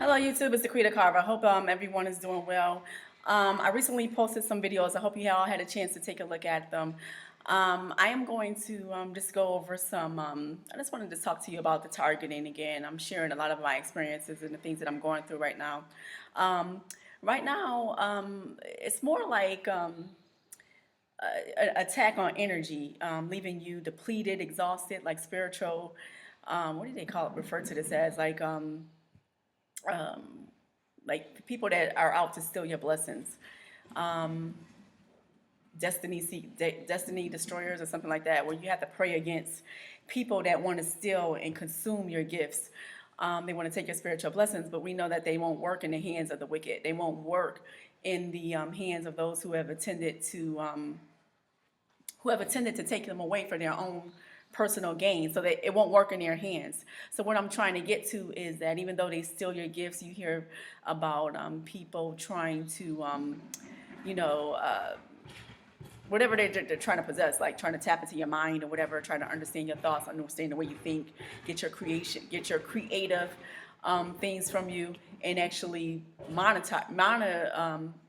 Hello YouTube, it's Dequita Carver. I hope everyone is doing well. I recently posted some videos. I hope you all had a chance to take a look at them. I am going to just go over some, I just wanted to talk to you about the targeting again. I'm sharing a lot of my experiences and the things that I'm going through right now. Um, right now, it's more like an attack on energy, leaving you depleted, exhausted, like spiritual, what do they call it, refer to this as, um, like people that are out to steal your blessings, um, destiny destroyers or something like that, where you have to pray against people that want to steal and consume your gifts. They want to take your spiritual blessings, but we know that they won't work in the hands of the wicked. They won't work in the hands of those who have attended to take them away for their own personal gain, so that it won't work in their hands. So what I'm trying to get to is that even though they steal your gifts, you hear about people trying to you know uh, whatever they're trying to possess, like trying to tap into your mind or whatever, trying to understand your thoughts, understand the way you think, get your creative things from you, and actually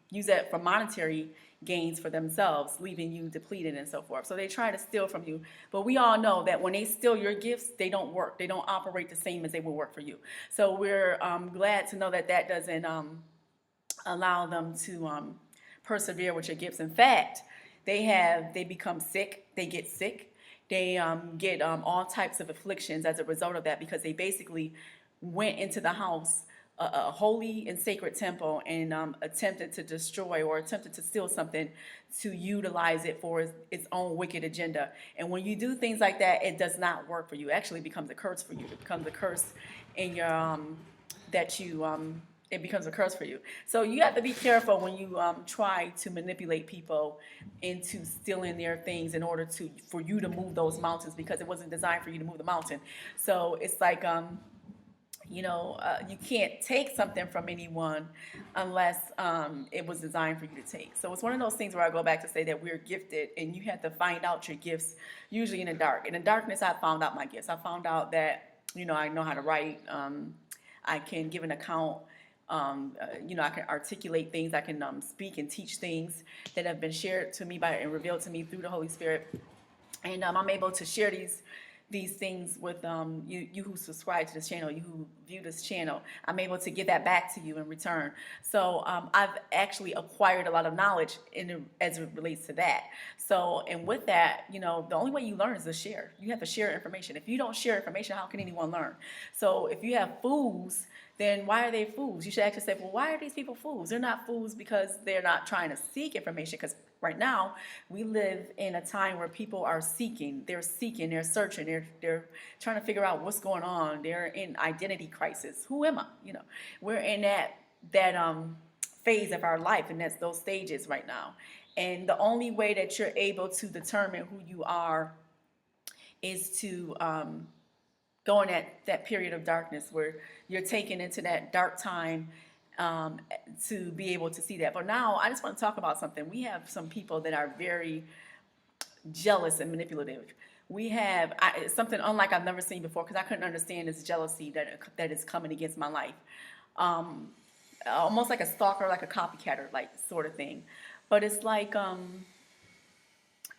use that for monetary gains for themselves, leaving you depleted and so forth. So they try to steal from you. But we all know that when they steal your gifts, they don't work. They don't operate the same as they will work for you. So we're glad to know that that doesn't allow them to persevere with your gifts. In fact, they become sick. They get sick. They get all types of afflictions as a result of that, because they basically went into the house, a holy and sacred temple, and attempted to destroy or attempted to steal something to utilize it for its own wicked agenda. And when you do things like that, it does not work for you. It actually becomes a curse for you. It becomes a curse in your that you it becomes a curse for you. So you have to be careful when you try to manipulate people into stealing their things in order for you to move those mountains, because it wasn't designed for you to move the mountain. So it's like you can't take something from anyone unless it was designed for you to take. So it's one of those things where I go back to say that we're gifted, and you have to find out your gifts usually in the dark. In the darkness, I found out my gifts. I found out that I know how to write. I can give an account. I can articulate things. I can speak and teach things that have been shared to me by and revealed to me through the Holy Spirit, and I'm able to share these things with you who subscribe to this channel, you who view this channel. I'm able to get that back to you in return. So I've actually acquired a lot of knowledge as it relates to that. So, and with that, the only way you learn is to share. You have to share information. If you don't share information, how can anyone learn? So if you have fools, then why are they fools? You should actually say, well, why are these people fools? They're not fools because they're not trying to seek information. Because right now we live in a time where people are seeking, they're searching, they're trying to figure out what's going on. They're in identity crisis. Who am I? We're in that phase of our life, and that's those stages right now. And the only way that you're able to determine who you are is to go in that period of darkness where you're taken into that dark time, to be able to see that. But now I just want to talk about something. We have some people that are very jealous and manipulative. We have something unlike I've never seen before, because I couldn't understand this jealousy that is coming against my life. Almost like a stalker, like a copycatter, like sort of thing. But it's like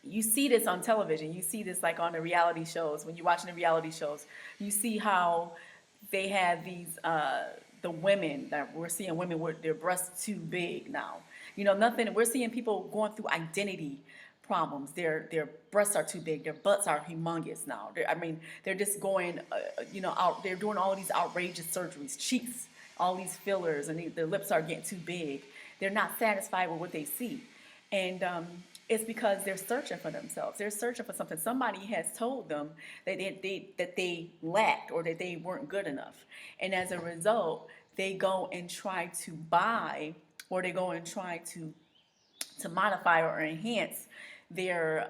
you see this on television. You see this like on the reality shows. When you're watching the reality shows, you see how they have these the women that we're seeing, women with their breasts too big now. Nothing. We're seeing people going through identity problems. Their breasts are too big. Their butts are humongous now. They're just going, out. They're doing all these outrageous surgeries, cheeks, all these fillers, and their lips are getting too big. They're not satisfied with what they see, and it's because they're searching for themselves. They're searching for something. Somebody has told them that they lacked, or that they weren't good enough. And as a result, they go and try to buy, or they go and try to modify or enhance their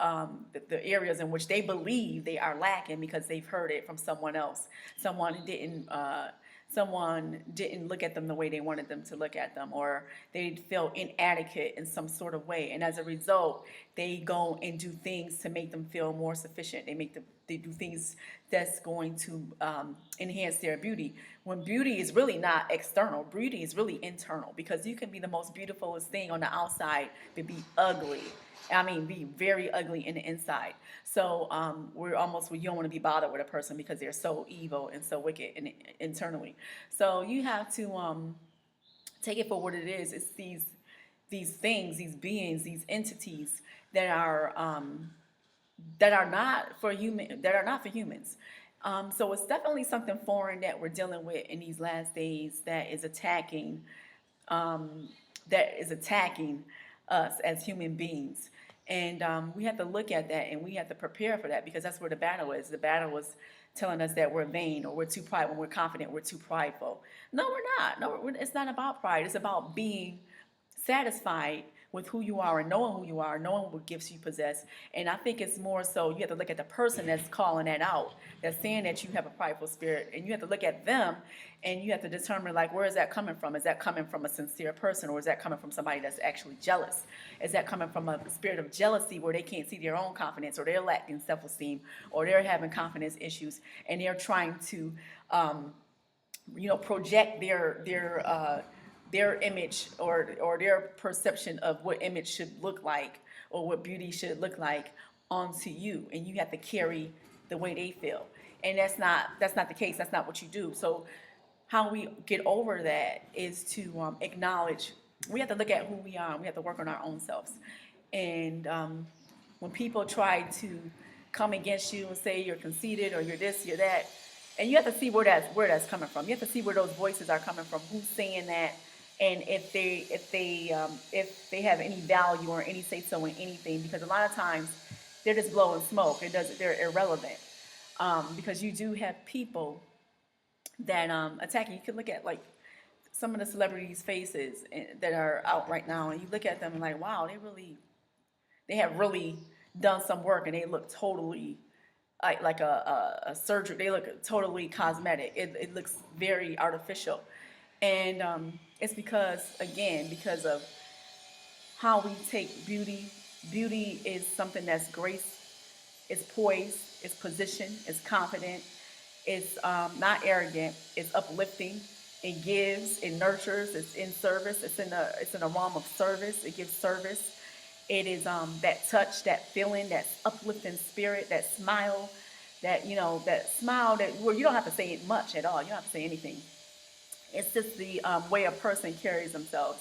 the areas in which they believe they are lacking, because they've heard it from someone else. Someone didn't look at them the way they wanted them to look at them, or they felt inadequate in some sort of way, and as a result they go and do things to make them feel more sufficient. they do things that's going to enhance their beauty. When beauty is really not external, beauty is really internal, because you can be the most beautifulest thing on the outside but be ugly. I mean, be very ugly in the inside. So we don't want to be bothered with a person because they're so evil and so wicked internally. So you have to take it for what it is. It's these things, these beings, these entities that are not for humans. So it's definitely something foreign that we're dealing with in these last days um, that is attacking us as human beings. And we have to look at that and we have to prepare for that, because that's where the battle is. The battle is telling us that we're vain or we're too prideful. When we're confident, we're too prideful. No, we're not. No, it's not about pride. It's about being satisfied with who you are and knowing who you are, knowing what gifts you possess. And I think it's more so you have to look at the person that's calling that out, that's saying that you have a prideful spirit, and you have to look at them and you have to determine, like, where is that coming from? Is that coming from a sincere person, or is that coming from somebody that's actually jealous? Is that coming from a spirit of jealousy where they can't see their own confidence, or they're lacking self-esteem, or they're having confidence issues and they're trying to project their image or their perception of what image should look like or what beauty should look like onto you, and you have to carry the way they feel. And that's not the case. That's not what you do. So how we get over that is to acknowledge. We have to look at who we are, and we have to work on our own selves. And when people try to come against you and say you're conceited or you're this, you're that, and you have to see where that's coming from. You have to see where those voices are coming from. Who's saying that? And if they have any value or any say so in anything, because a lot of times they're just blowing smoke. They're irrelevant, because you do have people that attack you. You can look at, like, some of the celebrities' faces that are out right now, and you look at them and, like, wow, they have really done some work, and they look totally like a surgery. They look totally cosmetic. It looks very artificial. And it's because of how we take beauty. Beauty is something that's grace, it's poise, it's position, it's confident, it's not arrogant, it's uplifting, it gives, it nurtures, it's in service, it's in a realm of service, it gives service. It is that touch, that feeling, that uplifting spirit, that smile, that smile where you don't have to say much at all. You don't have to say anything. It's just the way a person carries themselves.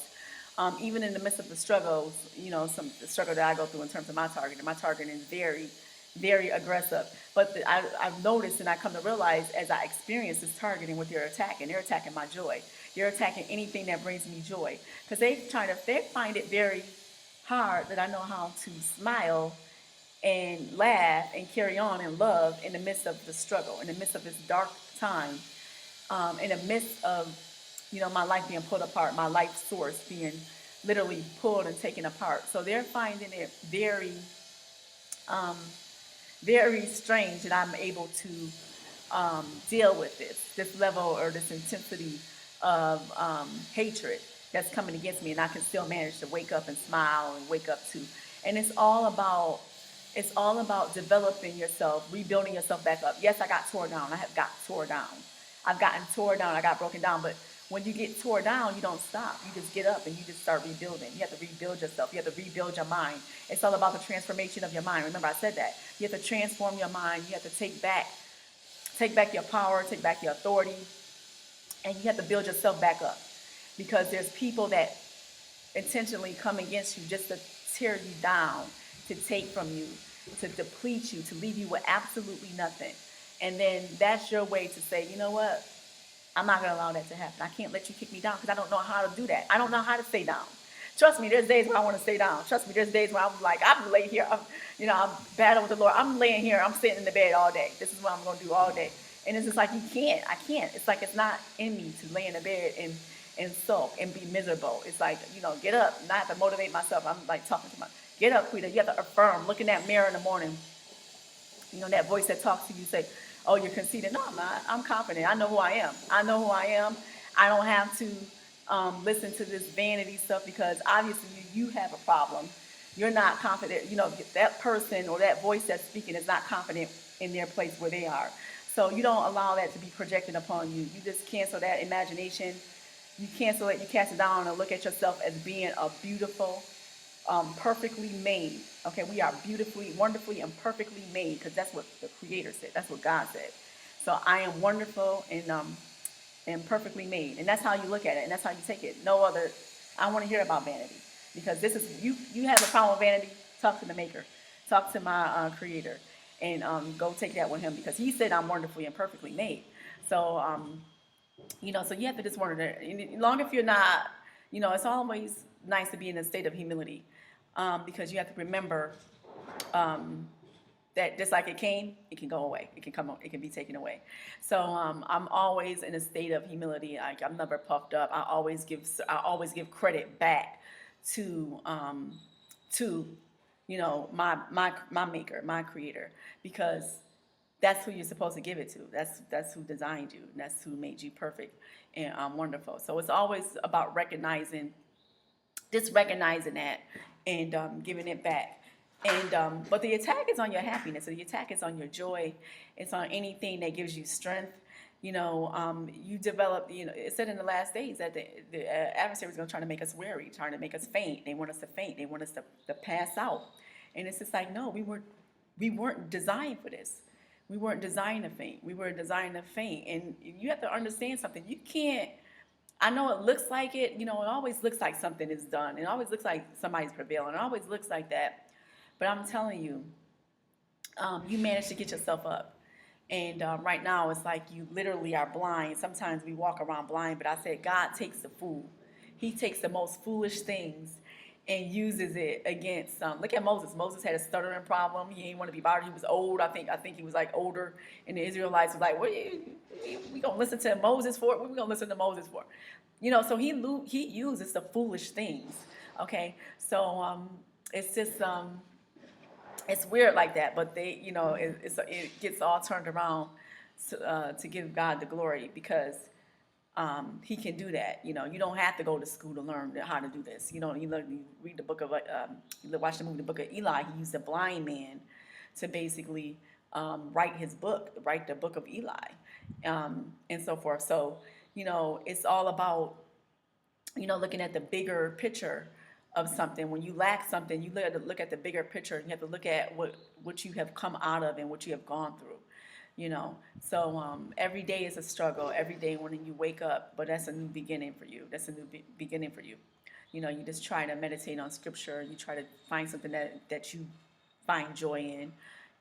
Even in the midst of the struggles, the struggle that I go through in terms of my target. And my target is very, very aggressive. But I've noticed, and I come to realize as I experience this targeting, what they're attacking my joy. They're attacking anything that brings me joy. Because they find it very hard that I know how to smile and laugh and carry on in love in the midst of the struggle, in the midst of this dark time, in the midst of my life being pulled apart, my life source being literally pulled and taken apart. So they're finding it very, very strange that I'm able to deal with this level or this intensity of hatred that's coming against me, and I can still manage to wake up and smile and wake up to. And it's all about developing yourself, rebuilding yourself back up. Yes, I got tore down. I have got tore down. I've gotten tore down. I got broken down. But when you get tore down, you don't stop. You just get up and you just start rebuilding. You have to rebuild yourself. You have to rebuild your mind. It's all about the transformation of your mind. Remember, I said that. You have to transform your mind. You have to take back your power, take back your authority, and you have to build yourself back up. Because there's people that intentionally come against you just to tear you down, to take from you, to deplete you, to leave you with absolutely nothing. And then that's your way to say, you know what? I'm not going to allow that to happen. I can't let you kick me down because I don't know how to do that. I don't know how to stay down. Trust me, there's days where I want to stay down. Trust me, there's days where I'm like, I'm laying here. I'm battling with the Lord. I'm laying here. I'm sitting in the bed all day. This is what I'm going to do all day. And it's just like, I can't. It's like it's not in me to lay in the bed and sulk and be miserable. It's like, get up. And I have to motivate myself. I'm like talking to get up, Quita. You have to affirm. Look in that mirror in the morning. That voice that talks to you, say, oh, you're conceited. No, I'm not. I'm confident. I know who I am. I don't have to listen to this vanity stuff, because obviously you have a problem. You're not confident. That person or that voice that's speaking is not confident in their place where they are. So you don't allow that to be projected upon you. You just cancel that imagination. You cancel it, you cast it down and look at yourself as being a beautiful, perfectly made. Okay, we are beautifully, wonderfully, and perfectly made because that's what the Creator said. That's what God said. So I am wonderful and perfectly made, and that's how you look at it, and that's how you take it. No other. I don't want to hear about vanity because this is you. You have a problem with vanity. Talk to the Maker. Talk to my Creator, and go take that with Him because He said I'm wonderfully and perfectly made. So so you have to just wonder that. Long if you're not, it's always nice to be in a state of humility, because you have to remember that just like it came, it can go away. It can come. It can be taken away. So I'm always in a state of humility. I'm never puffed up. I always give credit back to to my maker, my creator, because that's who you're supposed to give it to. That's who designed you. That's who made you perfect and wonderful. So it's always about recognizing that and giving it back. And but the attack is on your happiness. So the attack is on your joy. It's on anything that gives you strength. You develop. It said in the last days that the adversary is going to try to make us weary, trying to make us faint. They want us to faint. They want us to pass out. And it's just like, no, we weren't designed for this. We weren't designed to faint. We were designed to faint. And you have to understand something. You can't. I know it looks like it. It always looks like something is done. It always looks like somebody's prevailing. It always looks like that. But I'm telling you, you manage to get yourself up. And right now, it's like you literally are blind. Sometimes we walk around blind. But I said, God takes the fool. He takes the most foolish things and uses it against look at Moses. Moses had a stuttering problem. He didn't want to be bothered. He was old. I think he was like older. And the Israelites was like, what we gonna listen to Moses for? What we gonna listen to Moses for? So he uses the foolish things. Okay. So it's just it's weird like that, but it gets all turned around to give God the glory because He can do that. You don't have to go to school to learn how to do this. You read the book of you watch the movie The Book of Eli. He used a blind man to basically write the book of Eli, and so forth. So it's all about looking at the bigger picture of something. When you lack something, you have to look at the bigger picture. You have to look at what you have come out of and what you have gone through. So every day is a struggle. Every day when you wake up, but that's a new beginning for you. That's a new beginning for you. You just try to meditate on scripture. You try to find something that you find joy in,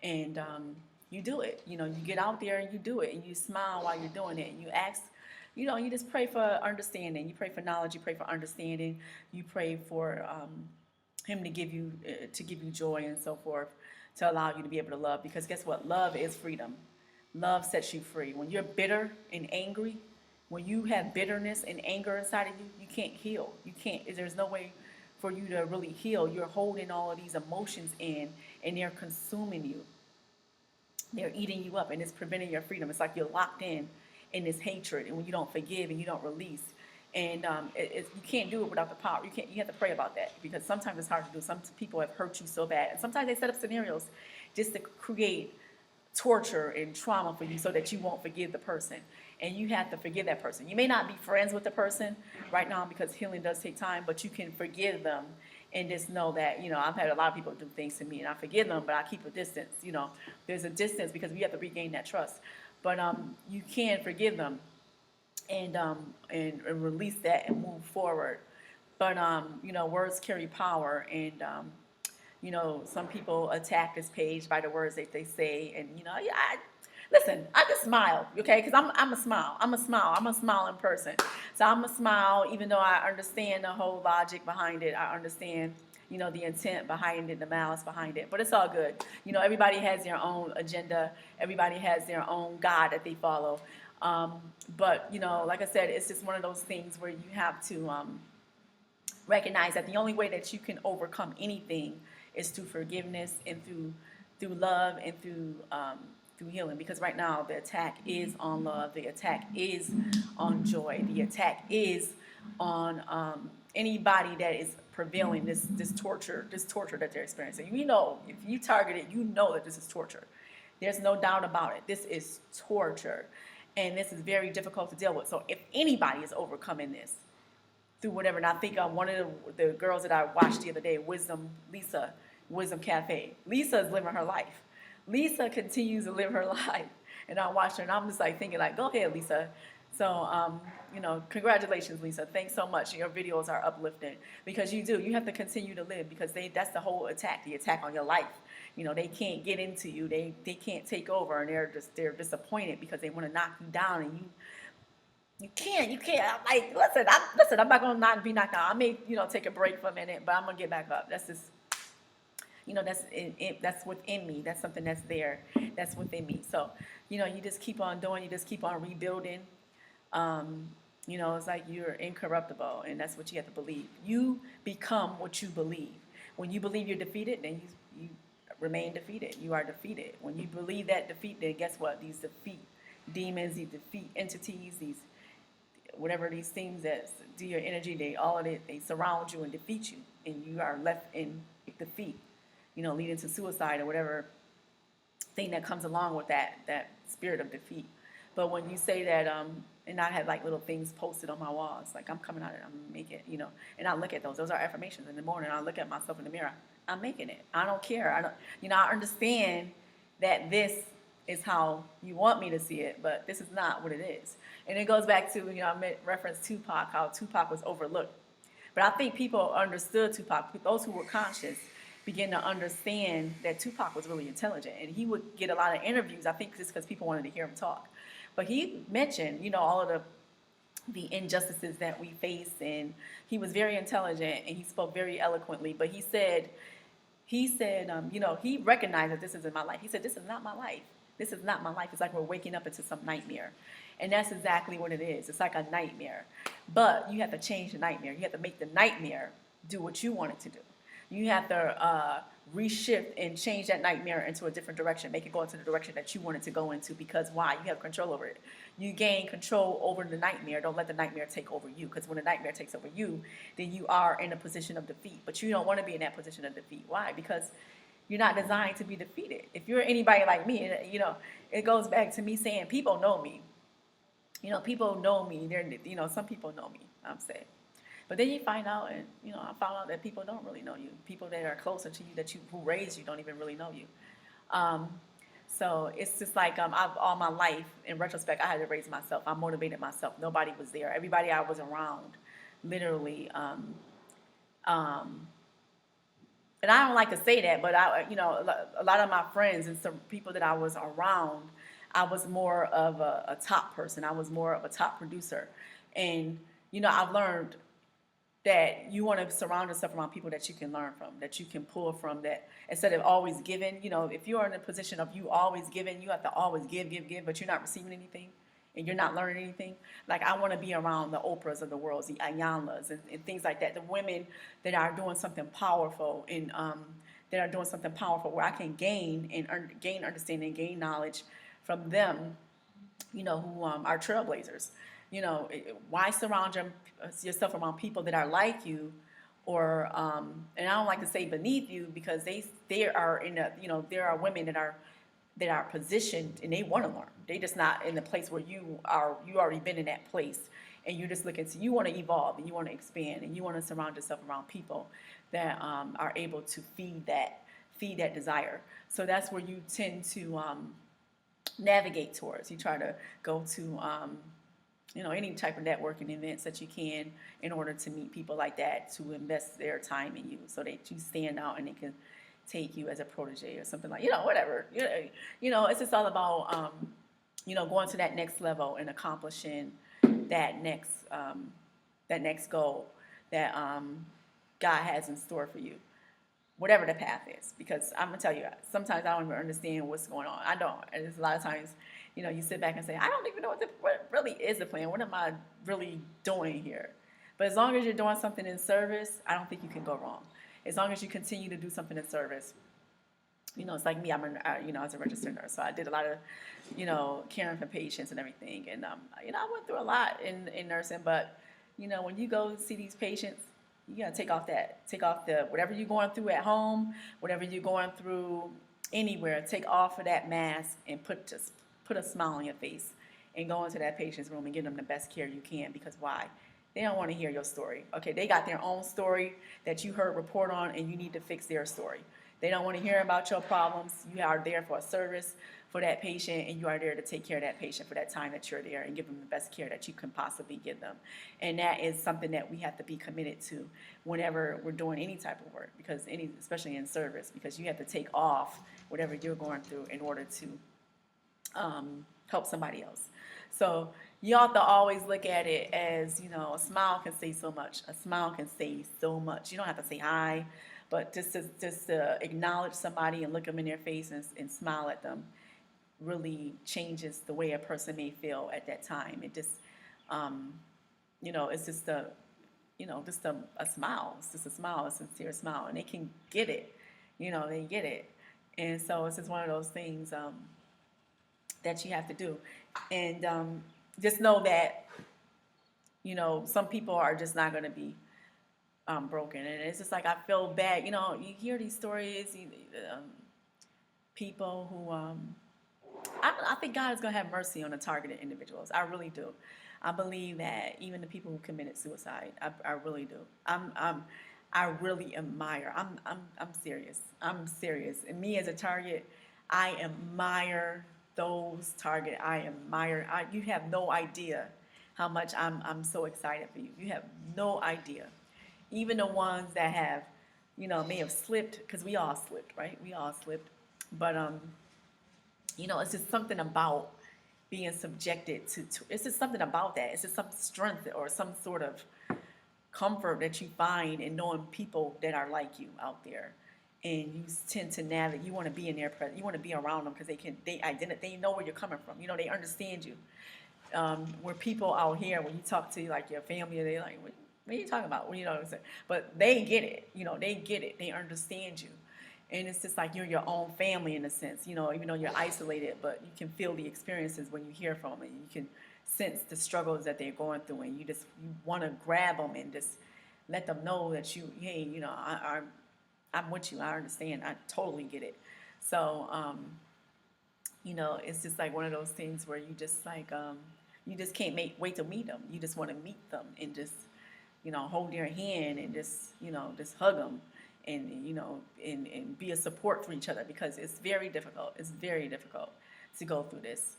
and you do it. You get out there and you do it, and you smile while you're doing it, and you ask. You just pray for understanding. You pray for knowledge. You pray for understanding. You pray for Him to give you joy and so forth, to allow you to be able to love. Because guess what? Love is freedom. Love sets you free. When you're bitter and angry, when you have bitterness and anger inside of you, you can't heal. You can't. There's no way for you to really heal. You're holding all of these emotions in, and they're consuming you. They're eating you up, and it's preventing your freedom. It's like you're locked in this hatred, and when you don't forgive and you don't release, and you can't do it without the power. You have to pray about that, because sometimes it's hard to do. Some people have hurt you so bad, and sometimes they set up scenarios just to create torture and trauma for you so that you won't forgive the person, and you have to forgive that person. You may not be friends with the person right now because healing does take time, but you can forgive them and just know that, I've had a lot of people do things to me and I forgive them, but I keep a distance. There's a distance because we have to regain that trust. But you can forgive them and release that and move forward. But words carry power, and some people attack this page by the words that they say, and listen, I just smile, okay? Because I'm a smile. I'm a smiling person. So I'm a smile, even though I understand the whole logic behind it. I understand, the intent behind it, the malice behind it. But it's all good. Everybody has their own agenda. Everybody has their own God that they follow. But, like I said, it's just one of those things where you have to recognize that the only way that you can overcome anything is through forgiveness and through love and through healing. Because right now the attack is on love, the attack is on joy, the attack is on anybody that is prevailing this torture that they're experiencing. If you target it, that this is torture. There's no doubt about it. This is torture. And this is very difficult to deal with. So if anybody is overcoming this through whatever, and I think one of the girls that I watched the other day, Lisa, Wisdom Cafe, Lisa is living her life. Lisa continues to live her life. And I watched her and I'm just like thinking like, go ahead, Lisa. So, congratulations, Lisa. Thanks so much. Your videos are uplifting because you do. You have to continue to live because that's the whole attack, the attack on your life. They can't get into you. They can't take over, and they're disappointed because they want to knock you down, and you can't. I'm like, listen. I'm not gonna not be knocked down. I may take a break for a minute, but I'm gonna get back up. That's just that's within me. That's something that's there. That's within me. So you just keep on doing. You just keep on rebuilding. It's like you're incorruptible, and that's what you have to believe. You become what you believe. When you believe you're defeated, then you remain defeated. You are defeated. When you believe that defeat, then guess what? These defeat demons, these defeat entities, these whatever these things that do your energy, they surround you and defeat you, and you are left in defeat. Leading to suicide or whatever thing that comes along with that spirit of defeat. But when you say that, and I have like little things posted on my walls, like I'm coming out and I'm making it, and I look at those. Those are affirmations in the morning. I look at myself in the mirror. I'm making it. I don't care. I understand that this is how you want me to see it, but this is not what it is. And it goes back to, I made reference Tupac, how Tupac was overlooked. But I think people understood Tupac. Those who were conscious begin to understand that Tupac was really intelligent, and he would get a lot of interviews. I think just because people wanted to hear him talk. But he mentioned, all of the injustices that we face, and he was very intelligent and he spoke very eloquently. But he said, he recognized that this isn't my life. He said, this is not my life. This is not my life. It's like we're waking up into some nightmare. And that's exactly what it is. It's like a nightmare. But you have to change the nightmare. You have to make the nightmare do what you want it to do. You have to reshift and change that nightmare into a different direction. Make it go into the direction that you want it to go into. Because why? You have control over it. You gain control over the nightmare. Don't let the nightmare take over you. Because when the nightmare takes over you, then you are in a position of defeat. But you don't want to be in that position of defeat. Why? Because you're not designed to be defeated. If you're anybody like me, it goes back to me saying people know me. People know me. Some people know me, I'm saying. But then you find out, and I found out that people don't really know you. People that are closer to you, who raised you, don't even really know you. So it's just like all my life, in retrospect, I had to raise myself. I motivated myself. Nobody was there. Everybody I was around, literally. And I don't like to say that, but a lot of my friends and some people that I was around, I was more of a top person. I was more of a top producer, and I've learned that you want to surround yourself around people that you can learn from, that you can pull from, that instead of always giving, if you're in a position of you always giving, you have to always give, but you're not receiving anything and you're not learning anything. Like I want to be around the Oprahs of the world, the Ayanlas and things like that, the women that are doing something powerful and where I can gain understanding, gain knowledge from them, who are trailblazers. Why surround yourself around people that are like you, or and I don't like to say beneath you, because they are in a there are women that are positioned and they want to learn. They just not in the place where you are. You already been in that place, and you're just looking to you want to evolve and you want to expand and you want to surround yourself around people that are able to feed that desire. So that's where you tend to navigate towards. You try to go to any type of networking events that you can in order to meet people like that, to invest their time in you so that you stand out and they can take you as a protege or something like, whatever. It's just all about, going to that next level and accomplishing that next goal that God has in store for you, whatever the path is. Because I'm going to tell you, sometimes I don't even understand what's going on. I don't. And there's a lot of times, you sit back and say, I don't even know what really is the plan. What am I really doing here? But as long as you're doing something in service, I don't think you can go wrong. As long as you continue to do something in service. It's like me. I was a registered nurse, so I did a lot of, caring for patients and everything. And, I went through a lot in nursing. But, when you go see these patients, you got to take off the whatever you're going through at home, whatever you're going through anywhere, take off of that mask and put a smile on your face and go into that patient's room and give them the best care you can. Because why? They don't want to hear your story. Okay, they got their own story that you heard report on, and you need to fix their story. They don't want to hear about your problems. You are there for a service for that patient, and you are there to take care of that patient for that time that you're there and give them the best care that you can possibly give them. And that is something that we have to be committed to whenever we're doing any type of work, because especially in service, because you have to take off whatever you're going through in order to help somebody else. So you have to always look at it as, a smile can say so much. A smile can say so much. You don't have to say hi, but just to acknowledge somebody and look them in their face and smile at them really changes the way a person may feel at that time. It just, it's just a smile. It's just a smile, a sincere smile, and they can get it. They get it. And so it's just one of those things that you have to do. And just know that, some people are just not going to be broken. And it's just like, I feel bad. You hear these stories, people who, I think God is going to have mercy on the targeted individuals. I really do. I believe that even the people who committed suicide, I really do. I really admire. I'm serious. I'm serious. And me as a target, I admire those target. I admire. You have no idea how much I'm so excited for you. You have no idea. Even the ones that have, may have slipped, because we all slipped, right? We all slipped. But it's just something about being subjected to it's just something about that. It's just some strength or some sort of comfort that you find in knowing people that are like you out there. And you tend to navigate. You want to be in their presence. You want to be around them because they know where you're coming from. They understand you. Where people out here, when you talk to like your family, they like, what are you talking about? You know what I'm saying? But they get it. They get it. They understand you. And it's just like you're your own family in a sense, even though you're isolated, but you can feel the experiences when you hear from them. And you can sense the struggles that they're going through, and you want to grab them and just let them know that hey, I'm with you. I understand. I totally get it. So, it's just like one of those things where you just like, you just can't wait to meet them. You just want to meet them and just, hold their hand and just, just hug them. And and be a support for each other, because it's very difficult. It's very difficult to go through this,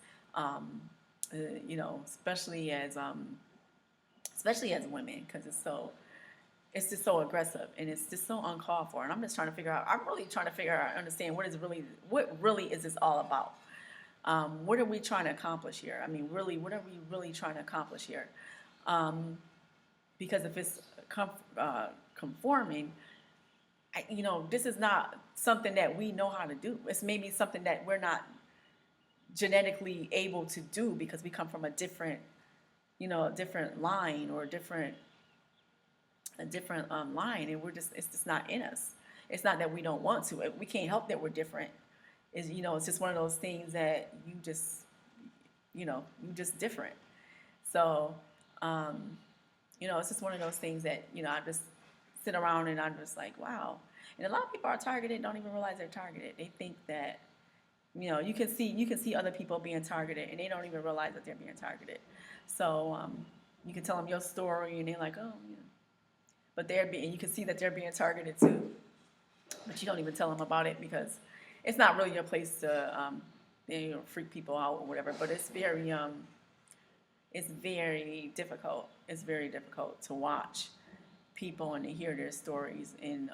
especially as women, because it's just so aggressive and it's just so uncalled for. And I'm just trying to figure out. I'm really trying to figure out, understand what really is this all about? What are we trying to accomplish here? I mean, really, what are we really trying to accomplish here? Because if it's conforming. This is not something that we know how to do. It's maybe something that we're not genetically able to do because we come from a different line or a different line, and it's just not in us. It's not that we don't want to. We can't help that we're different. It's just one of those things that you just different. So, it's just one of those things that I just sit around and I'm just like, wow. And a lot of people are targeted, don't even realize they're targeted. They think that, you can see other people being targeted and they don't even realize that they're being targeted. So you can tell them your story and they're like, oh, but you can see that they're being targeted too. But you don't even tell them about it because it's not really your place to freak people out or whatever. But it's very difficult. It's very difficult to watch people and to hear their stories, and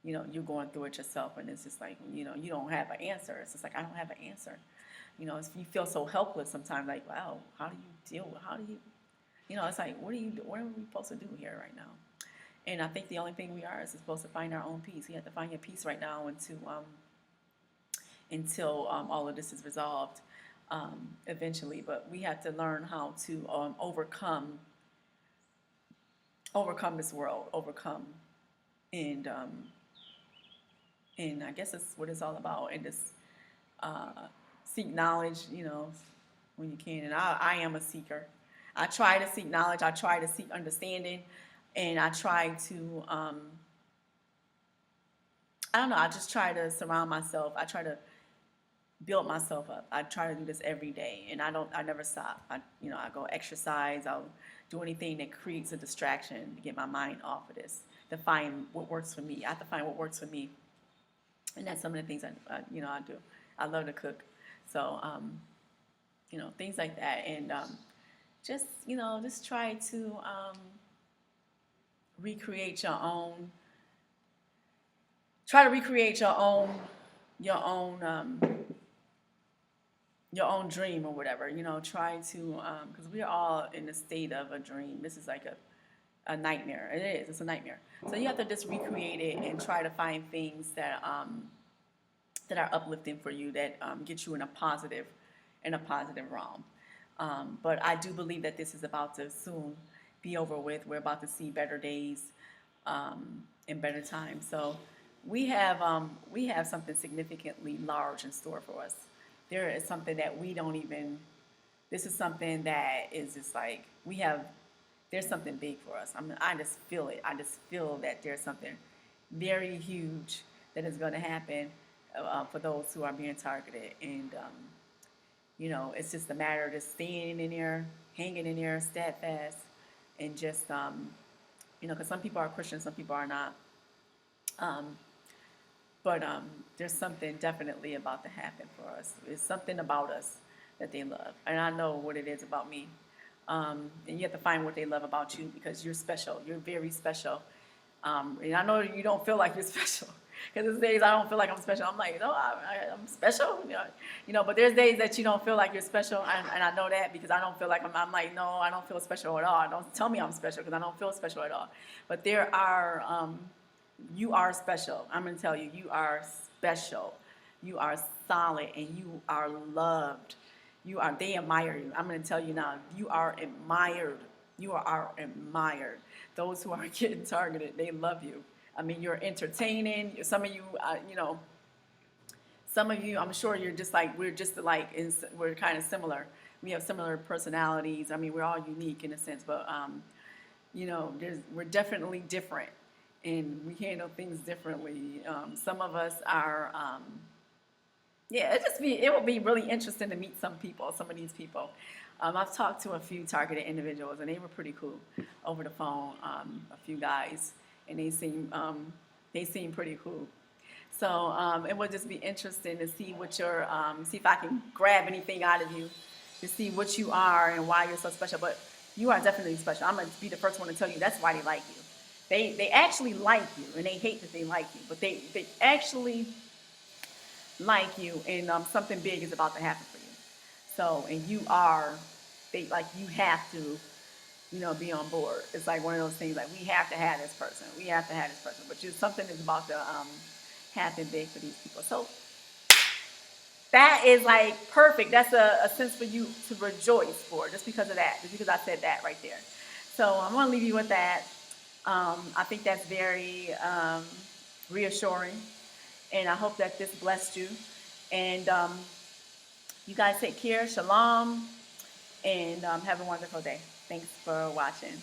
you're going through it yourself, and it's just like you don't have an answer. It's just like I don't have an answer. You feel so helpless sometimes. Like, wow, how do you deal with? How do you? It's like what are we supposed to do here right now? And I think the only thing we are is supposed to find our own peace. We have to find your peace right now until all of this is resolved eventually. But we have to learn how to overcome this world, and I guess that's what it's all about. And just seek knowledge, when you can. And I am a seeker. I try to seek knowledge. I try to seek understanding, and I try to I don't know. I just try to surround myself. I try to build myself up. I try to do this every day, and I never stop. I go exercise. I'll do anything that creates a distraction to get my mind off of this, to find what works for me. I have to find what works for me, and that's some of the things I do. I love to cook, so things like that, and just try to recreate your own. Try to recreate your own your own dream or whatever. Try to because we're all in a state of a dream. This is like a nightmare. It is. It's a nightmare. So you have to just recreate it and try to find things that are uplifting for you, that get you in a positive realm. But I do believe that this is about to soon be over with. We're about to see better days and better times. So we have something significantly large in store for us. There is something that we don't even. This is something that is just like there's something big for us. I just feel it. I just feel that there's something very huge that is going to happen for those who are being targeted. And, it's just a matter of just staying in there, hanging in there, steadfast, and just, because some people are Christians, some people are not. But there's something definitely about to happen for us. It's something about us that they love. And I know what it is about me. And you have to find what they love about you, because you're special. You're very special. And I know you don't feel like you're special. Because there's days I don't feel like I'm special. I'm like, no, I'm special. But there's days that you don't feel like you're special. And I know that because I don't feel like I'm like, no, I don't feel special at all. Don't tell me I'm special, because I don't feel special at all. But you are special. I'm going to tell you, you are special. You are solid, and you are loved. They admire you. I'm going to tell you now, you are admired. You are admired. Those who are getting targeted, they love you. I mean, you're entertaining. Some of you, I'm sure you're just like, we're kind of similar. We have similar personalities. I mean, we're all unique in a sense, but, we're definitely different, and we handle things differently. Some of us are, it will be really interesting to meet some of these people. I've talked to a few targeted individuals, and they were pretty cool over the phone. A few guys, and they seem pretty cool. So it will just be interesting to see see if I can grab anything out of you, to see what you are and why you're so special. But you are definitely special. I'm gonna be the first one to tell you that's why they like you. They actually like you, and they hate that they like you, but they actually like you, and something big is about to happen for you. So, and you have to, be on board. It's like one of those things, like, we have to have this person. We have to have this person. But something is about to happen big for these people. So that is like perfect. That's a sense for you to rejoice for, just because of that, just because I said that right there. So I'm going to leave you with that. I think that's very reassuring, and I hope that this blessed you. And you guys take care. Shalom, and have a wonderful day. Thanks for watching.